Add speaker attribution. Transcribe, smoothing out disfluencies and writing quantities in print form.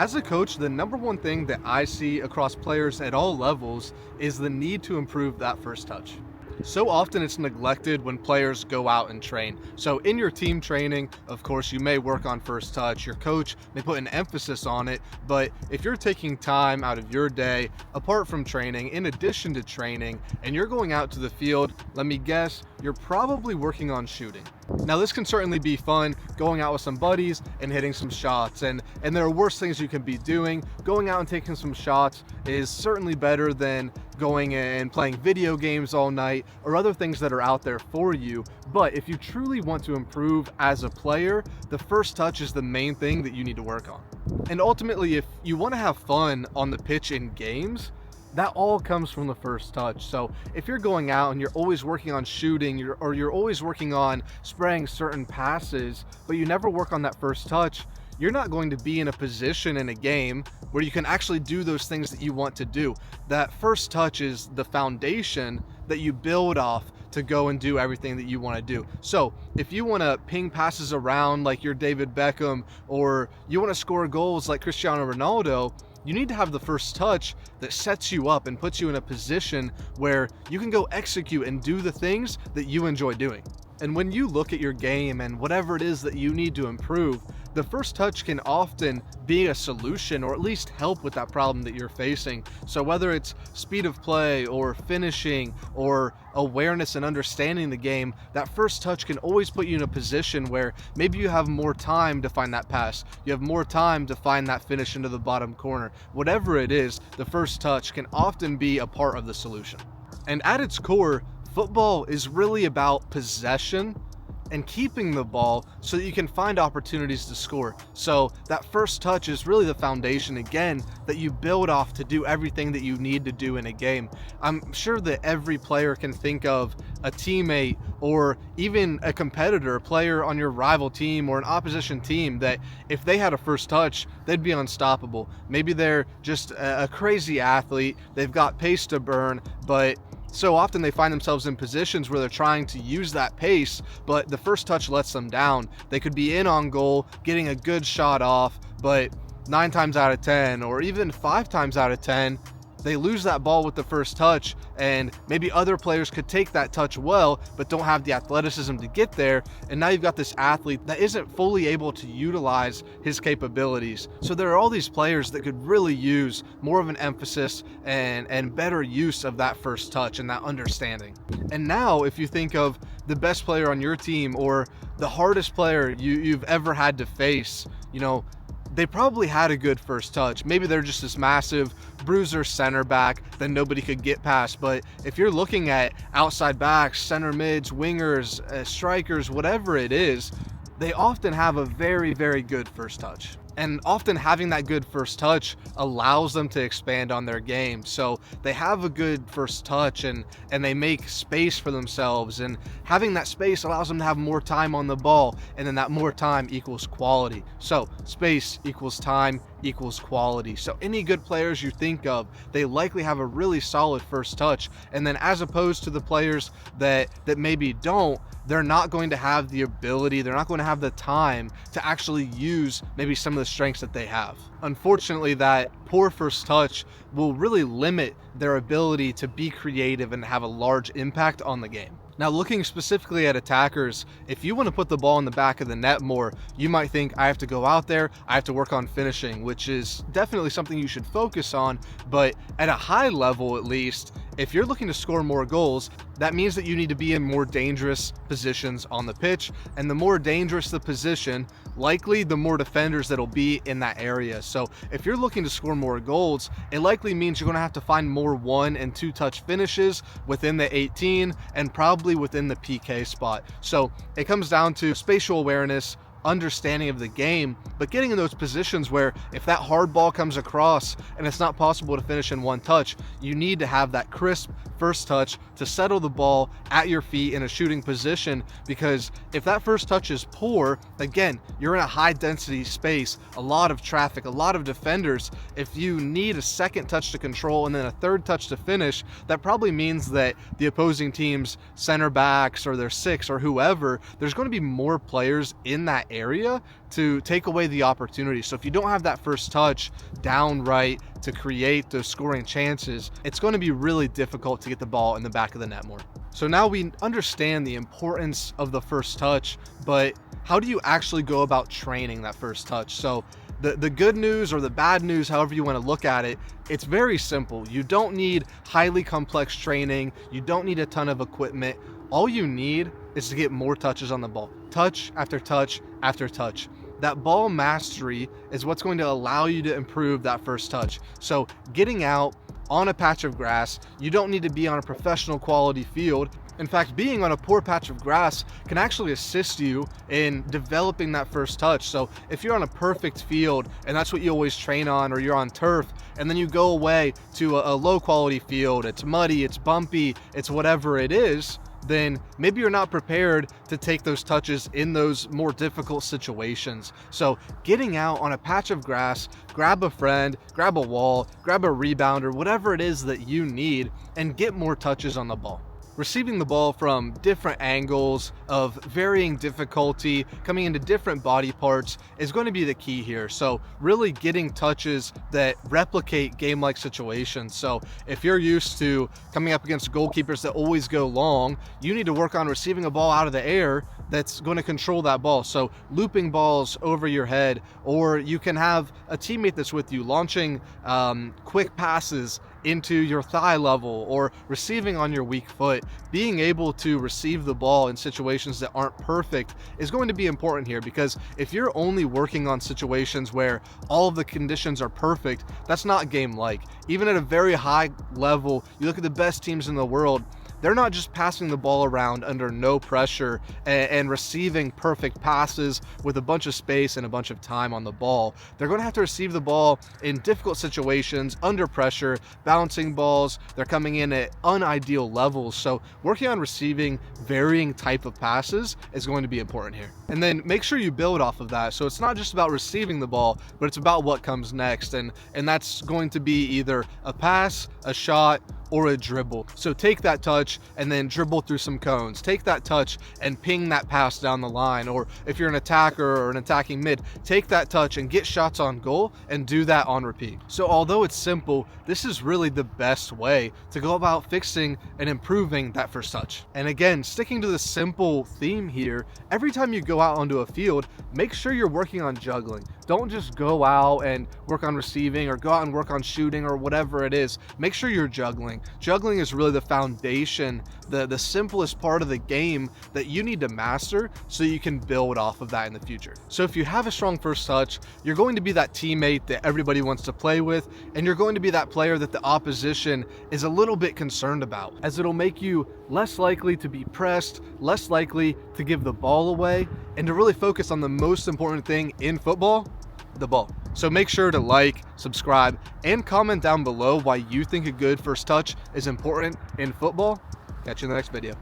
Speaker 1: As a coach, the number one thing that I see across players at all levels is the need to improve that first touch. So often it's neglected when players go out and train. So in your team training, of course, you may work on first touch. Your coach may put an emphasis on it, but if you're taking time out of your day, apart from training, in addition to training, and you're going out to the field, let me guess, you're probably working on shooting. Now this can certainly be fun, going out with some buddies and hitting some shots, and there are worse things you can be doing. Going out and taking some shots is certainly better than going and playing video games all night or other things that are out there for you. But if you truly want to improve as a player, the first touch is the main thing that you need to work on. And ultimately, if you want to have fun on the pitch in games, that all comes from the first touch. So if you're going out and you're always working on shooting, you're always working on spraying certain passes, but you never work on that first touch, you're not going to be in a position in a game where you can actually do those things that you want to do. That first touch is the foundation that you build off to go and do everything that you want to do. So if you want to ping passes around like you're David Beckham, or you want to score goals like Cristiano Ronaldo, you need to have the first touch that sets you up and puts you in a position where you can go execute and do the things that you enjoy doing. And when you look at your game and whatever it is that you need to improve, the first touch can often be a solution, or at least help with that problem that you're facing. So whether it's speed of play or finishing or awareness and understanding the game, that first touch can always put you in a position where maybe you have more time to find that pass, you have more time to find that finish into the bottom corner. Whatever it is, the first touch can often be a part of the solution. And at its core, football is really about possession and keeping the ball so that you can find opportunities to score. So that first touch is really the foundation, again, that you build off to do everything that you need to do in a game. I'm sure that every player can think of a teammate or even a competitor, a player on your rival team or an opposition team that if they had a first touch, they'd be unstoppable. Maybe they're just a crazy athlete, they've got pace to burn, but so often they find themselves in positions where they're trying to use that pace, but the first touch lets them down. They could be in on goal, getting a good shot off, but 9 times out of 10, or even 5 times out of 10, they lose that ball with the first touch, and maybe other players could take that touch well, but don't have the athleticism to get there, and now you've got this athlete that isn't fully able to utilize his capabilities. So there are all these players that could really use more of an emphasis and better use of that first touch and that understanding. And now if you think of the best player on your team or the hardest player you've ever had to face, they probably had a good first touch. Maybe they're just this massive bruiser center back that nobody could get past. But if you're looking at outside backs, center mids, wingers, strikers, whatever it is, they often have a very, very good first touch. And often having that good first touch allows them to expand on their game. So they have a good first touch and they make space for themselves. And having that space allows them to have more time on the ball. And then that more time equals quality. So space equals time equals quality. So any good players you think of, they likely have a really solid first touch. And then as opposed to the players that maybe don't, they're not going to have the ability, they're not going to have the time to actually use maybe some of the strengths that they have. Unfortunately, that poor first touch will really limit their ability to be creative and have a large impact on the game. Now, looking specifically at attackers, if you want to put the ball in the back of the net more, you might think, I have to go out there, I have to work on finishing, which is definitely something you should focus on. But at a high level, at least, if you're looking to score more goals, that means that you need to be in more dangerous positions on the pitch. And the more dangerous the position, likely the more defenders that'll be in that area. So if you're looking to score more goals, it likely means you're going to have to find more 1 and 2 touch finishes within the 18 and probably within the PK spot. So it comes down to spatial awareness, understanding of the game, but getting in those positions where if that hard ball comes across and it's not possible to finish in 1 touch, you need to have that crisp first touch to settle the ball at your feet in a shooting position. Because if that first touch is poor, again, you're in a high density space, a lot of traffic, a lot of defenders. If you need a second touch to control and then a third touch to finish, that probably means that the opposing team's center backs or their 6 or whoever, there's going to be more players in that area to take away the opportunity. So if you don't have that first touch down right to create those scoring chances, it's going to be really difficult to get the ball in the back of the net more. So now we understand the importance of the first touch, but how do you actually go about training that first touch? So the good news or the bad news, however you want to look at it, it's very simple. You don't need highly complex training. You don't need a ton of equipment. All you need is to get more touches on the ball. Touch after touch after touch. That ball mastery is what's going to allow you to improve that first touch. So getting out on a patch of grass, you don't need to be on a professional quality field. In fact, being on a poor patch of grass can actually assist you in developing that first touch. So if you're on a perfect field and that's what you always train on, or you're on turf, and then you go away to a low quality field, it's muddy, it's bumpy, it's whatever it is, then maybe you're not prepared to take those touches in those more difficult situations. So getting out on a patch of grass, grab a friend, grab a wall, grab a rebounder, whatever it is that you need, and get more touches on the ball. Receiving the ball from different angles of varying difficulty, coming into different body parts, is going to be the key here. So really getting touches that replicate game-like situations. So if you're used to coming up against goalkeepers that always go long, you need to work on receiving a ball out of the air that's going to control that ball. So looping balls over your head, or you can have a teammate that's with you launching quick passes into your thigh level, or receiving on your weak foot. Being able to receive the ball in situations that aren't perfect is going to be important here, because if you're only working on situations where all of the conditions are perfect, that's not game-like. Even at a very high level, you look at the best teams in the world, they're not just passing the ball around under no pressure and receiving perfect passes with a bunch of space and a bunch of time on the ball. They're going to have to receive the ball in difficult situations, under pressure, bouncing balls. They're coming in at unideal levels. So working on receiving varying type of passes is going to be important here. And then make sure you build off of that. So it's not just about receiving the ball, but it's about what comes next. And that's going to be either a pass, a shot, or a dribble. So take that touch and then dribble through some cones. Take that touch and ping that pass down the line. Or if you're an attacker or an attacking mid, take that touch and get shots on goal and do that on repeat. So although it's simple, this is really the best way to go about fixing and improving that first touch. And again, sticking to the simple theme here, every time you go out onto a field, make sure you're working on juggling. Don't just go out and work on receiving, or go out and work on shooting, or whatever it is. Make sure you're juggling. Juggling is really the foundation, the simplest part of the game that you need to master so you can build off of that in the future. So if you have a strong first touch, you're going to be that teammate that everybody wants to play with, and you're going to be that player that the opposition is a little bit concerned about, as it'll make you less likely to be pressed, less likely to give the ball away, and to really focus on the most important thing in football, the ball. So make sure to like, subscribe, and comment down below why you think a good first touch is important in football. Catch you in the next video.